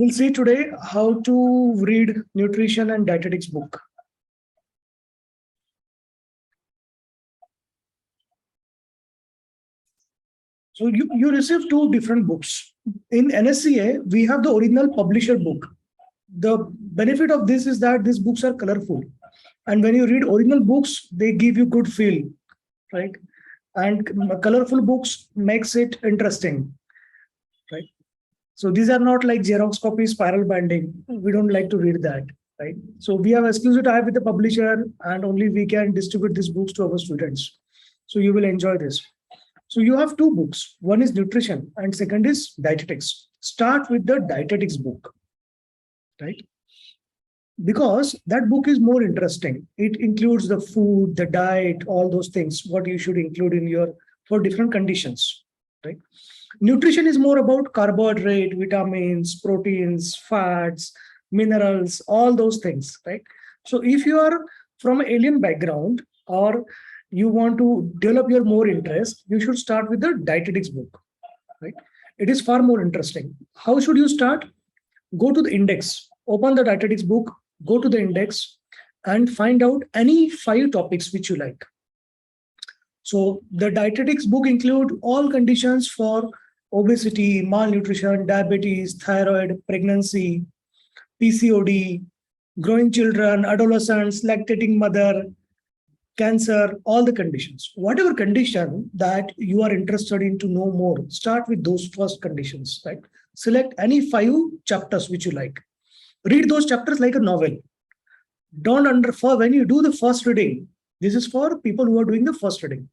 We'll see today how to read nutrition and dietetics book. So you receive two different books. In NHCA, we have the original publisher book. The benefit of this is that these books are colorful. And when you read original books, they give you good feel, right? And colorful books makes it interesting, right? So these are not like Xerox copy spiral binding. We don't like to read that, right? So we have exclusive tie with the publisher and only we can distribute these books to our students. So you will enjoy this. So you have two books. One is nutrition and second is dietetics. Start with the dietetics book, right? Because that book is more interesting. It includes the food, the diet, all those things, what you should include in your, for different conditions, right? Nutrition is more about carbohydrate, vitamins, proteins, fats, minerals, all those things, right? So if you are from an alien background or you want to develop your more interest, you should start with the dietetics book, right? It is far more interesting. How should you start? Go to the index, open the dietetics book, go to the index and find out any 5 topics which you like. So the dietetics book include all conditions for obesity, malnutrition, diabetes, thyroid, pregnancy, PCOD, growing children, adolescents, lactating mother, cancer, all the conditions. Whatever condition that you are interested in to know more, start with those first conditions, right? Select any 5 chapters which you like. Read those chapters like a novel. When you do the first reading, this is for people who are doing the first reading.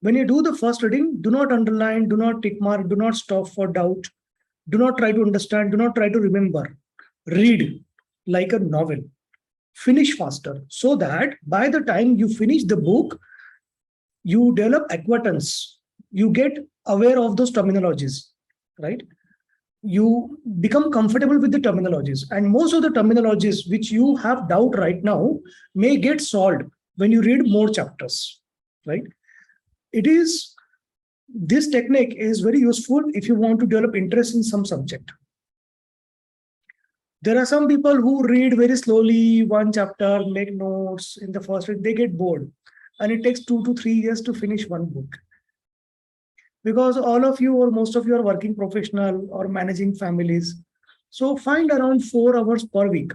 When you do the first reading, do not underline, do not tick mark, do not stop for doubt, do not try to understand, do not try to remember. Read like a novel. Finish faster so that by the time you finish the book, you develop acquaintance. You get aware of those terminologies, right? You become comfortable with the terminologies, and most of the terminologies which you have doubt right now may get solved when you read more chapters, right? This technique is very useful if you want to develop interest in some subject. There are some people who read very slowly one chapter, make notes in the first read, they get bored, and it takes 2 to 3 years to finish one book. Because all of you or most of you are working professional or managing families. So find around 4 hours per week.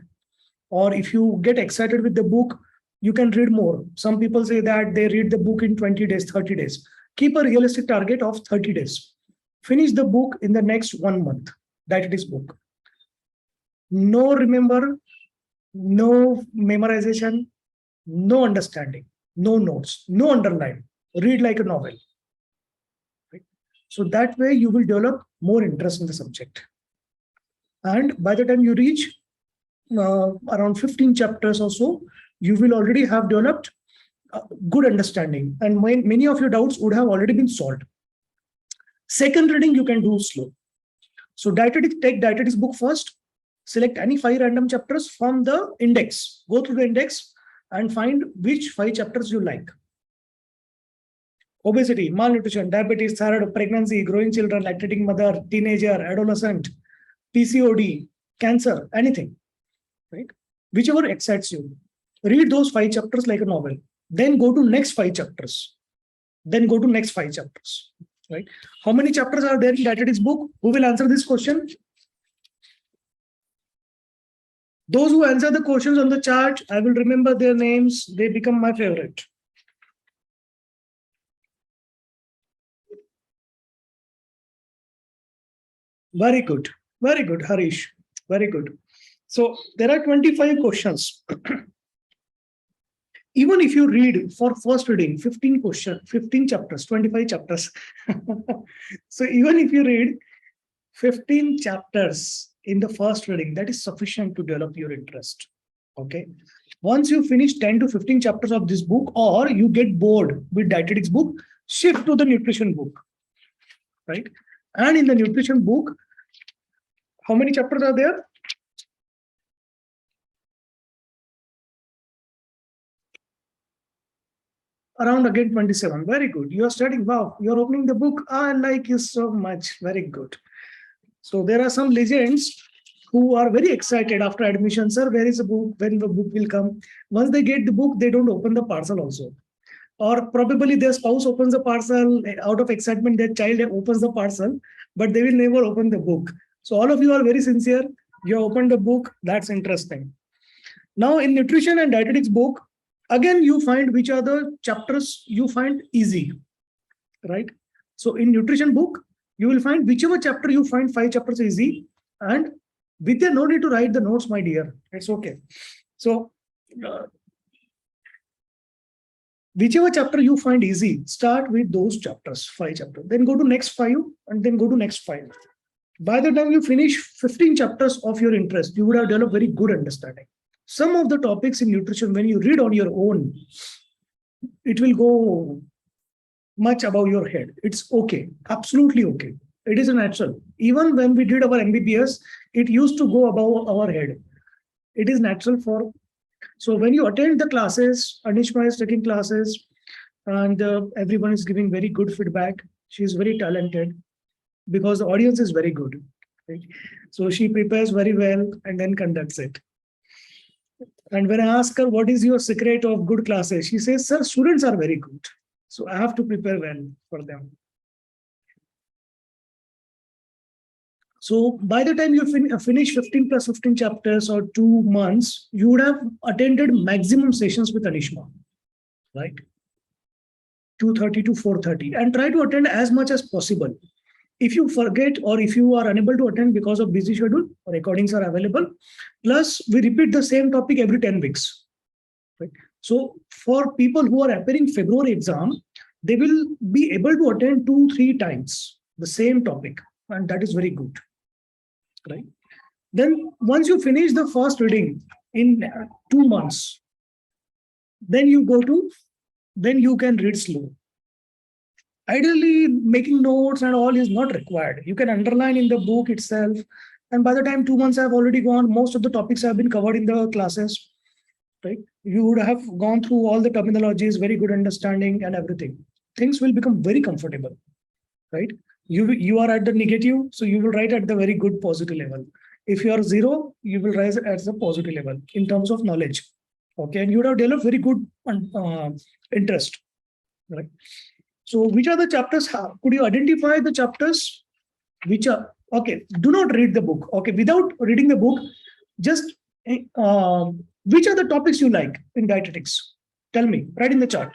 Or if you get excited with the book, you can read more. Some people say that they read the book in 20 days, 30 days. Keep a realistic target of 30 days. Finish the book in the next 1 month. Dietetics book. No remember, no memorization, no understanding, no notes, no underline. Read like a novel. So that way you will develop more interest in the subject. And by the time you reach around 15 chapters or so, you will already have developed good understanding. And many of your doubts would have already been solved. Second reading, you can do slow. So take dietetics book first. Select any 5 random chapters from the index. Go through the index and find which 5 chapters you like. Obesity, malnutrition, diabetes, thyroid, pregnancy, growing children, lactating mother, teenager, adolescent, PCOD, cancer, anything, right? Whichever excites you. Read those 5 chapters like a novel. Then go to next 5 chapters. Then go to next 5 chapters, right? How many chapters are there in dietetics book? Who will answer this question? Those who answer the questions on the chart, I will remember their names. They become my favorite. Very good, Harish. Very good. So there are 25 questions. Even if you read for first reading 15 chapters, 25 chapters. So even if you read 15 chapters in the first reading, that is sufficient to develop your interest. Okay. Once you finish 10 to 15 chapters of this book, or you get bored with dietetics book, shift to the nutrition book, right? And in the nutrition book, how many chapters are there? Around again 27. Very good. You are studying. Wow. You are opening the book. I like you so much. Very good. So there are some legends who are very excited after admission. Sir, where is the book? When the book will come? Once they get the book, they don't open the parcel also. Or probably their spouse opens the parcel out of excitement, their child opens the parcel, but they will never open the book. So all of you are very sincere. You opened the book. That's interesting. Now in nutrition and dietetics book, again, you find which are the chapters you find easy, right? So in nutrition book, you will find whichever chapter you find 5 chapters easy, and with there no need to write the notes, my dear. It's okay. So whichever chapter you find easy, start with those chapters, 5 chapters. Then go to next 5, and then go to next 5. By the time you finish 15 chapters of your interest, you would have developed very good understanding. Some of the topics in nutrition, when you read on your own, it will go much above your head. It's okay, absolutely okay. It is natural. Even when we did our MBBS, it used to go above our head. It is natural for. So when you attend the classes, Anishma is taking classes, and everyone is giving very good feedback. She is very talented because the audience is very good. Right? So she prepares very well and then conducts it. And when I ask her, what is your secret of good classes? She says, sir, students are very good. So I have to prepare well for them. So by the time you finish 15 plus 15 chapters or 2 months, you would have attended maximum sessions with Anishma, right? 2:30 to 4:30, and try to attend as much as possible. If you forget or if you are unable to attend because of busy schedule, recordings are available. Plus, we repeat the same topic every 10 weeks. Right? So for people who are appearing February exam, they will be able to attend 2-3 times the same topic, and that is very good. Right? Then once you finish the first reading in 2 months, then you can read slow. Ideally, making notes and all is not required. You can underline in the book itself. And by the time 2 months have already gone, most of the topics have been covered in the classes. Right? You would have gone through all the terminologies, very good understanding and everything. Things will become very comfortable. Right? You are at the negative, so you will write at the very good positive level. If you are 0, you will rise at the positive level in terms of knowledge. Okay, and you would have developed very good interest. Right? So which are the chapters? Could you identify the chapters which are okay? Do not read the book. Okay, without reading the book, just which are the topics you like in dietetics? Tell me, write in the chart.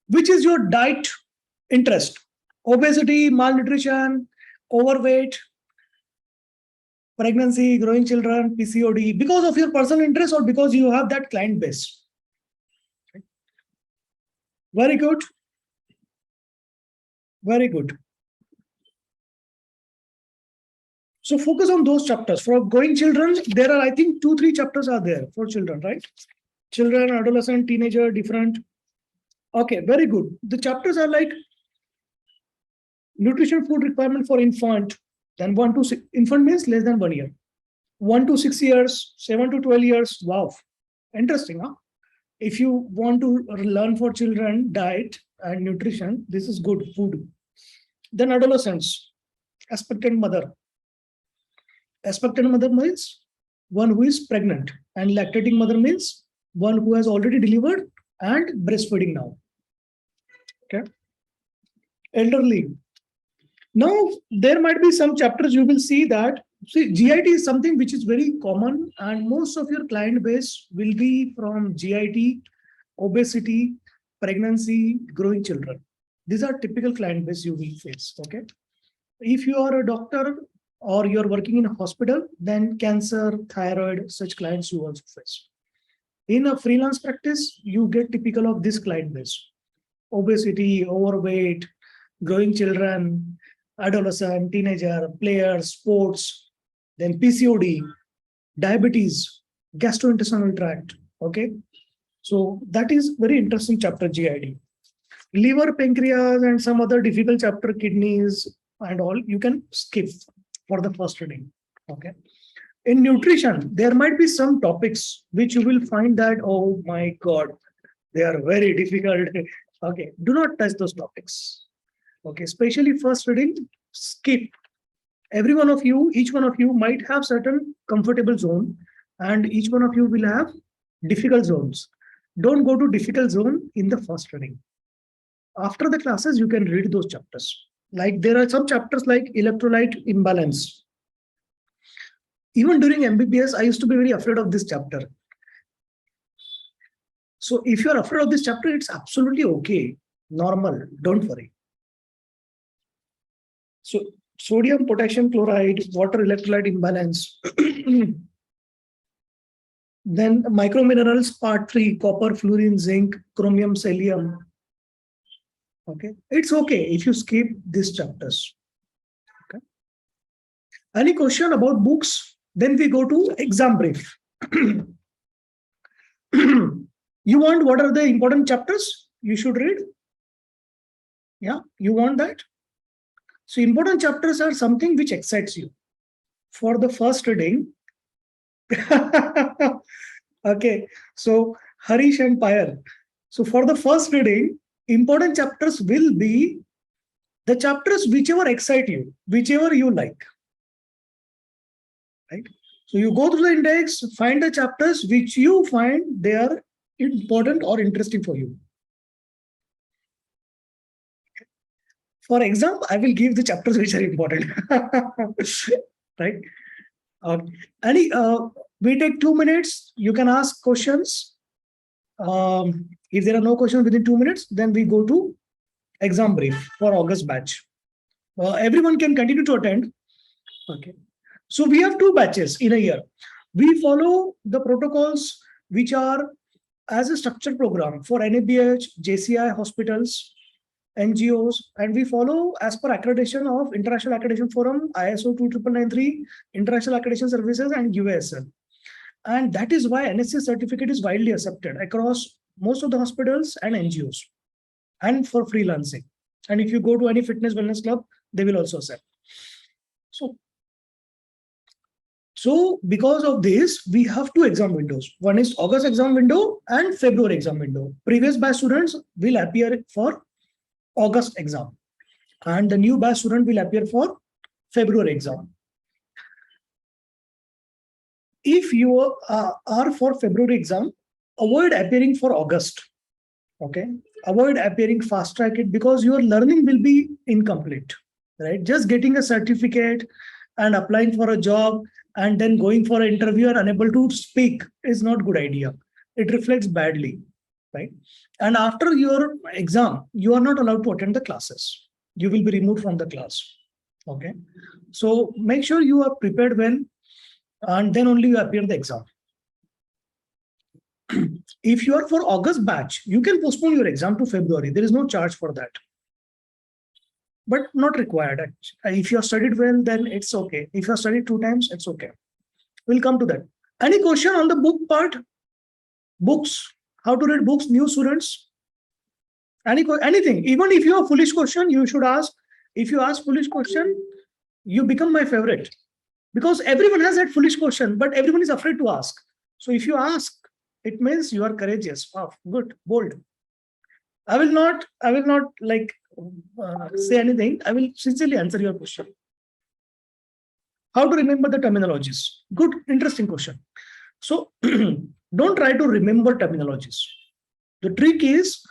Which is your diet interest? Obesity, malnutrition, overweight, pregnancy, growing children, PCOD, because of your personal interest or because you have that client base? Very good. Very good. So focus on those chapters. For growing children, there are, I think, 2-3 chapters are there for children, right? Children, adolescent, teenager, different. Okay, very good. The chapters are like nutrition food requirement for infant. Then 1 to 6, infant means less than 1 year. 1 to 6 years, 7 to 12 years. Wow. Interesting, huh? If you want to learn for children, diet and nutrition, this is good food. Then adolescents, expectant mother. Expectant mother means one who is pregnant, and lactating mother means one who has already delivered and breastfeeding now. Okay. Elderly. Now, there might be some chapters you will see that, see, GIT is something which is very common, and most of your client base will be from GIT, obesity, pregnancy, growing children. These are typical client base you will face. Okay. If you are a doctor or you're working in a hospital, then cancer, thyroid, such clients you also face. In a freelance practice, you get typical of this client base: obesity, overweight, growing children, adolescent, teenager, players, sports, then PCOD, diabetes, gastrointestinal tract. Okay. So that is very interesting chapter, GID. Liver, pancreas, and some other difficult chapter, kidneys and all, you can skip for the first reading. Okay. In nutrition, there might be some topics which you will find that, oh my God, they are very difficult. Okay. Do not touch those topics. Okay. Especially first reading, skip. Every one of you, each one of you might have certain comfortable zone, and each one of you will have difficult zones. Don't go to difficult zone in the first reading. After the classes, you can read those chapters. Like there are some chapters like electrolyte imbalance. Even during MBBS, I used to be very afraid of this chapter. So if you're afraid of this chapter, it's absolutely okay, normal, don't worry. So sodium, potassium chloride, water electrolyte imbalance. Then microminerals part 3, copper, fluorine, zinc, chromium, selenium. Okay, it's okay if you skip these chapters. Okay. Any question about books? Then we go to exam brief. You want what are the important chapters you should read? Yeah, you want that? So important chapters are something which excites you. For the first reading, okay, so Harish and Payal. So for the first reading, important chapters will be the chapters whichever excite you, whichever you like. Right? So you go through the index, find the chapters which you find they are important or interesting for you. For example, I will give the chapters which are important. Right? We take 2 minutes. You can ask questions. If there are no questions within 2 minutes, then we go to exam brief for August batch. Everyone can continue to attend. Okay. So we have 2 batches in a year. We follow the protocols which are as a structured program for NABH, JCI hospitals, NGOs, and we follow as per accreditation of International Accreditation Forum, ISO 29993, International Accreditation Services, and UASL. And that is why NSC certificate is widely accepted across most of the hospitals and NGOs, and for freelancing. And if you go to any fitness wellness club, they will also accept. So because of this, we have 2 exam windows. One is August exam window and February exam window. Previous batch students will appear for August exam, and the new batch student will appear for February exam. If you are for February exam, avoid appearing for August. Okay, avoid appearing fast track it, because your learning will be incomplete. Right, just getting a certificate and applying for a job and then going for an interview and unable to speak is not good idea. It reflects badly, right? And after your exam, you are not allowed to attend the classes. You will be removed from the class. Okay, so make sure you are prepared well, and then only you appear the exam. If you are for August batch, you can postpone your exam to February. There is no charge for that, but not required. If you have studied well, then it's okay. If you have studied 2 times, it's okay. We'll come to that. Any question on the book part? Books, how to read books, new students? Anything, even if you have foolish question, you should ask. If you ask foolish question, you become my favorite, because everyone has that foolish question, but everyone is afraid to ask. So if you ask, it means you are courageous. Wow, good, bold. I will not like say anything. I will sincerely answer your question. How to remember the terminologies? Good, interesting question. So don't try to remember terminologies. The trick is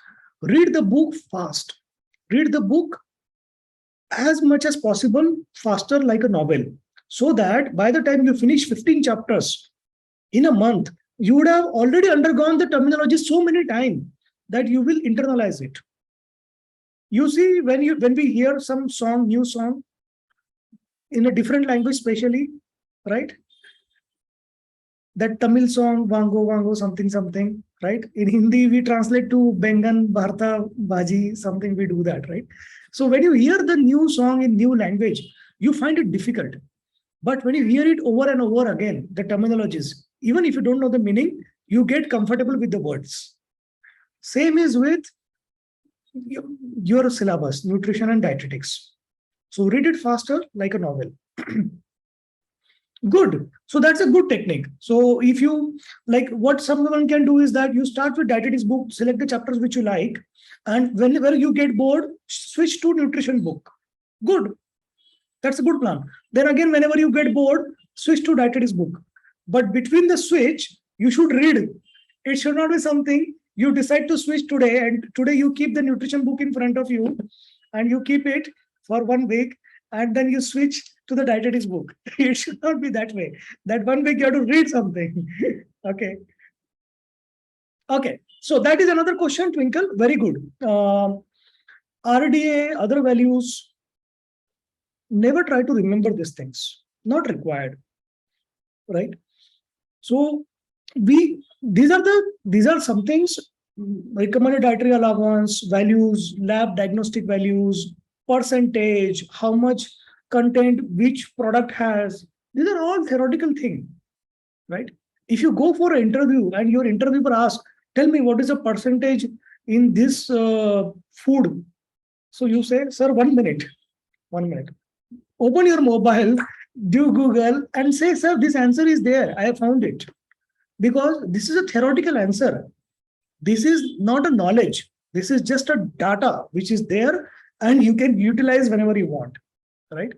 read the book fast. Read the book as much as possible faster, like a novel, so that by the time you finish 15 chapters in a month, you would have already undergone the terminology so many times that you will internalize it. You see, when we hear some song, new song in a different language, especially, right? That Tamil song, Vango Vango, something, right? In Hindi, we translate to Bengan, Bharta, Bhaji, something, we do that, right? So when you hear the new song in new language, you find it difficult. But when you hear it over and over again, the terminologies, even if you don't know the meaning, you get comfortable with the words. Same is with your syllabus, nutrition and dietetics. So read it faster, like a novel. Good. So that's a good technique. So if you like, what someone can do is that you start with dietetics book, select the chapters which you like, and whenever you get bored, switch to nutrition book. Good. That's a good plan. Then again, whenever you get bored, switch to dietetics book. But between the switch, you should read. It should not be something you decide to switch today, and today you keep the nutrition book in front of you, and you keep it for 1 week, and then you switch to the dietetics book. It should not be that way. That 1 week you have to read something. Okay. Okay. So that is another question, Twinkle. Very good. RDA, other values, never try to remember these things. Not required. Right? So these are some things: recommended dietary allowance, values, lab diagnostic values, percentage, how much content which product has. These are all theoretical things, right? If you go for an interview and your interviewer asks, tell me what is the percentage in this food. So you say, sir, 1 minute. Open your mobile, do Google and say, sir, this answer is there. I have found it. Because this is a theoretical answer. This is not a knowledge. This is just a data which is there and you can utilize whenever you want, right?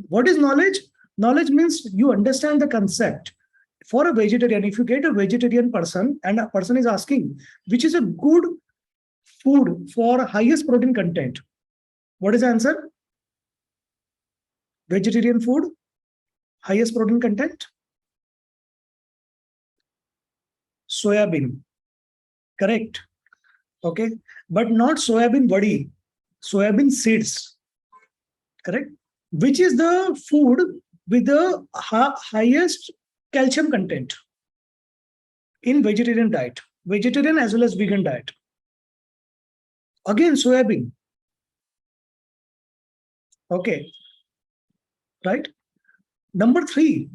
What is knowledge? Knowledge means you understand the concept. For a vegetarian, if you get a vegetarian person and a person is asking, which is a good food for highest protein content, what is the answer? Vegetarian food, highest protein content? Soybean. Correct. Okay. But not soybean body, soybean seeds. Correct. Which is the food with the highest calcium content in vegetarian diet, vegetarian as well as vegan diet? Again, soybean. Okay. Right. Number 3,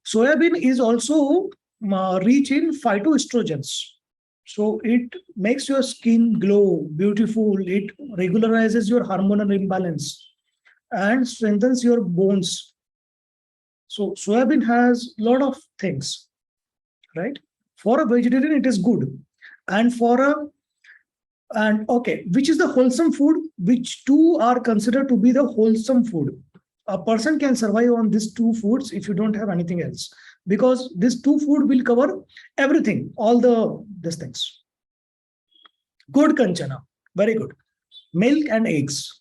soybean is also rich in phytoestrogens. So it makes your skin glow, beautiful. It regularizes your hormonal imbalance and strengthens your bones. So soybean has a lot of things, right? For a vegetarian, it is good. And which is the wholesome food? Which two are considered to be the wholesome food? A person can survive on these 2 foods if you don't have anything else, because these 2 food will cover everything, all these things. Good, Kanchana. Very good. Milk and eggs,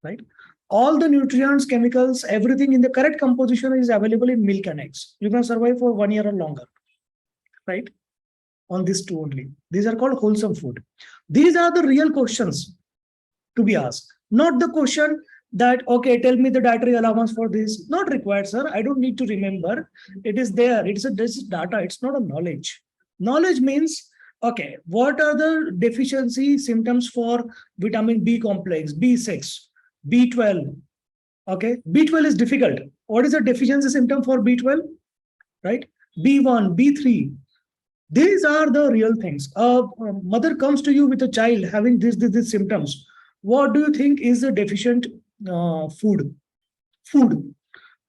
right? All the nutrients, chemicals, everything in the correct composition is available in milk and eggs. You can survive for 1 year or longer, right? On these 2 only. These are called wholesome food. These are the real questions to be asked, not the question that, okay, tell me the dietary allowance for this. Not required, sir. I don't need to remember. It is there. This is data. It's not a knowledge. Knowledge means, okay, what are the deficiency symptoms for vitamin B complex, B6, B12? Okay, B12 is difficult. What is the deficiency symptom for B12? Right? B1, B3. These are the real things. A mother comes to you with a child having these symptoms. What do you think is the deficient food?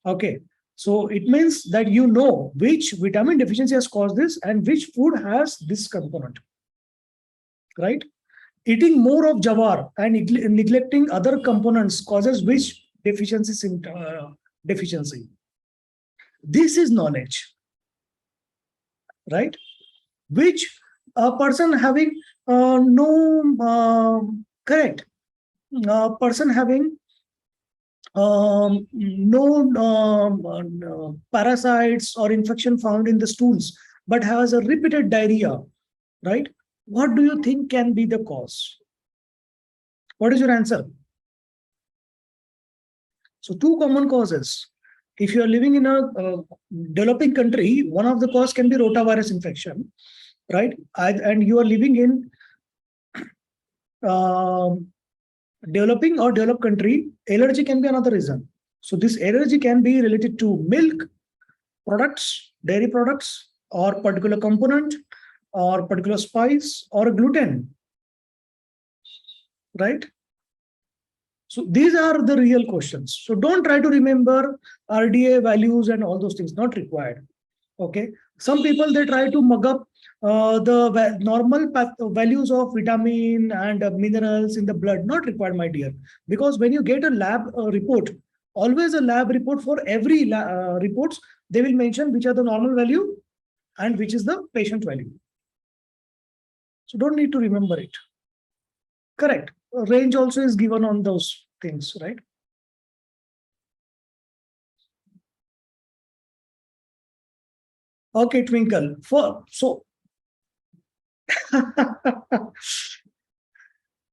Okay. So it means that you know which vitamin deficiency has caused this and which food has this component. Right? Eating more of jawar and neglecting other components causes which deficiency deficiency. This is knowledge. Right? Which a person having correct. Person having no parasites or infection found in the stools, but has a repeated diarrhea, right? What do you think can be the cause? What is your answer? So 2 common causes. If you are living in a developing country, one of the cause can be rotavirus infection, right? And you are living in developing or developed country, allergy can be another reason. So this allergy can be related to milk products, dairy products, or particular component, or particular spice, or gluten, right? So these are the real questions. So don't try to remember RDA values and all those things, not required. Okay. Some people, they try to mug up the normal values of vitamin and minerals in the blood. Not required, my dear. Because when you get a lab report, Always a lab report, for every reports, they will mention which are the normal value and which is the patient value. So don't need to remember it. Correct. Range also is given on those things, right? Okay, Twinkle.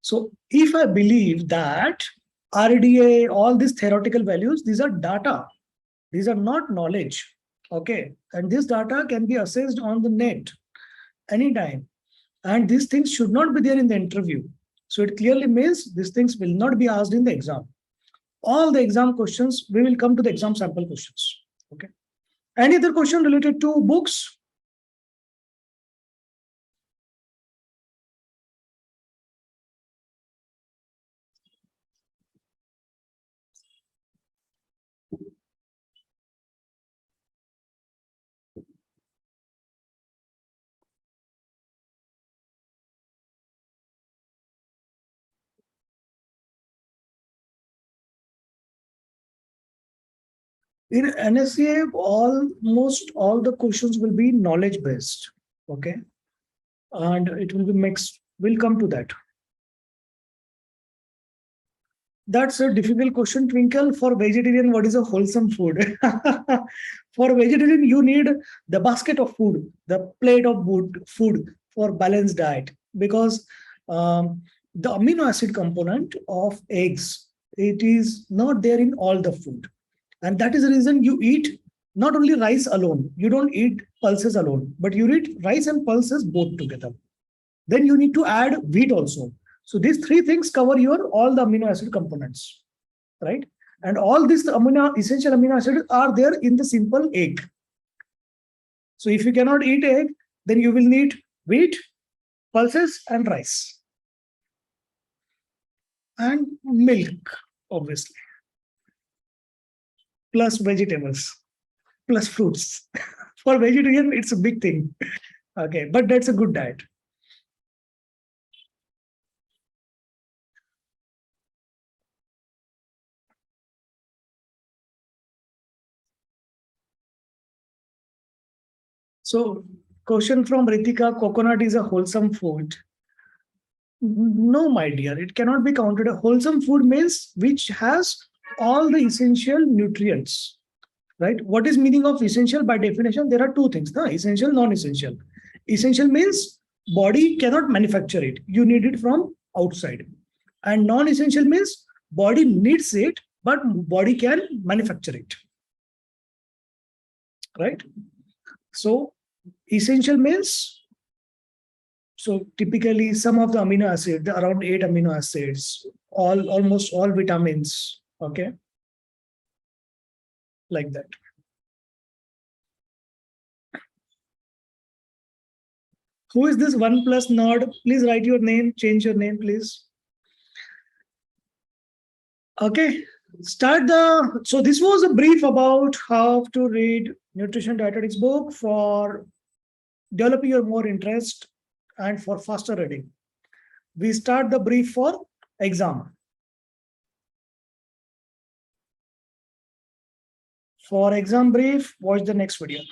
So if I believe that RDA, all these theoretical values, these are data. These are not knowledge. Okay. And this data can be assessed on the net anytime. And these things should not be there in the interview. So it clearly means these things will not be asked in the exam. All the exam questions, we will come to the exam sample questions. Okay. Any other question related to books? In NSCA, almost all the questions will be knowledge based. Okay. And it will be mixed. We'll come to that. That's a difficult question, Twinkle. For vegetarian, what is a wholesome food? For vegetarian, you need the basket of food, the plate of food for balanced diet, because the amino acid component of eggs, it is not there in all the food. And that is the reason you eat not only rice alone, you don't eat pulses alone, but you eat rice and pulses both together. Then you need to add wheat also. So these three things cover your all the amino acid components, right? And all these essential amino acids are there in the simple egg. So if you cannot eat egg, then you will need wheat, pulses, and rice. And milk, obviously. Plus vegetables, plus fruits. For vegetarian, it's a big thing. Okay, but that's a good diet. So, question from Ritika: coconut is a wholesome food? No, my dear, it cannot be counted. A wholesome food means which has all the essential nutrients, right? What is meaning of essential? By definition, there are two things: no? Essential, non-essential. Essential means body cannot manufacture it; you need it from outside. And non-essential means body needs it, but body can manufacture it, right? So essential means, so typically some of the amino acids, around 8 amino acids, almost all vitamins, okay, like that. Who is this one plus nod? Please write your name, change your name, please. Okay, so this was a brief about how to read Nutrition Dietetics book for developing your more interest and for faster reading. We start the brief for exam. For exam brief, watch the next video.